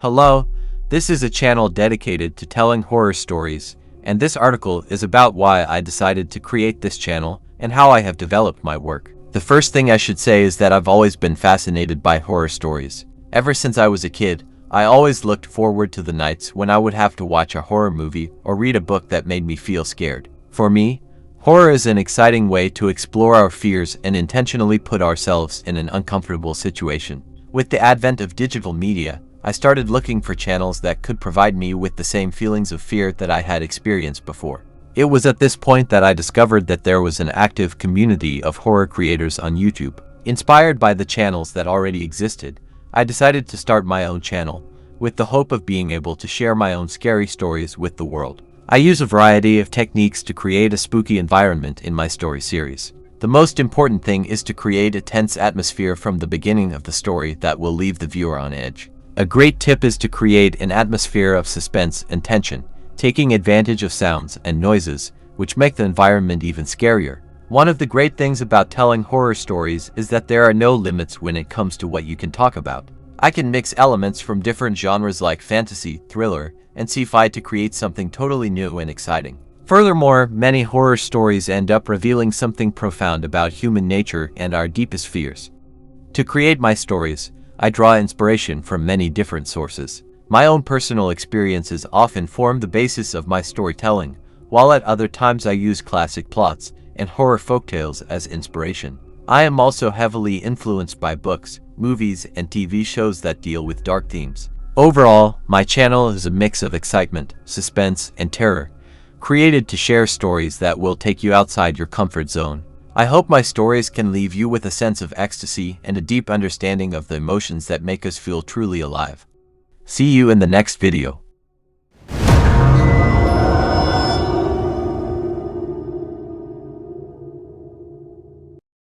Hello, this is a channel dedicated to telling horror stories, and this article is about why I decided to create this channel and how I have developed my work. The first thing I should say is that I've always been fascinated by horror stories. Ever since I was a kid, I always looked forward to the nights when I would have to watch a horror movie or read a book that made me feel scared. For me, horror is an exciting way to explore our fears and intentionally put ourselves in an uncomfortable situation. With the advent of digital media, I started looking for channels that could provide me with the same feelings of fear that I had experienced before. It was at this point that I discovered that there was an active community of horror creators on YouTube. Inspired by the channels that already existed, I decided to start my own channel, with the hope of being able to share my own scary stories with the world. I use a variety of techniques to create a spooky environment in my story series. The most important thing is to create a tense atmosphere from the beginning of the story that will leave the viewer on edge. A great tip is to create an atmosphere of suspense and tension, taking advantage of sounds and noises, which make the environment even scarier. One of the great things about telling horror stories is that there are no limits when it comes to what you can talk about. I can mix elements from different genres like fantasy, thriller, and sci-fi to create something totally new and exciting. Furthermore, many horror stories end up revealing something profound about human nature and our deepest fears. To create my stories, I draw inspiration from many different sources. My own personal experiences often form the basis of my storytelling, while at other times I use classic plots and horror folktales as inspiration. I am also heavily influenced by books, movies, and TV shows that deal with dark themes. Overall, my channel is a mix of excitement, suspense, and terror, created to share stories that will take you outside your comfort zone. I hope my stories can leave you with a sense of ecstasy and a deep understanding of the emotions that make us feel truly alive. See you in the next video.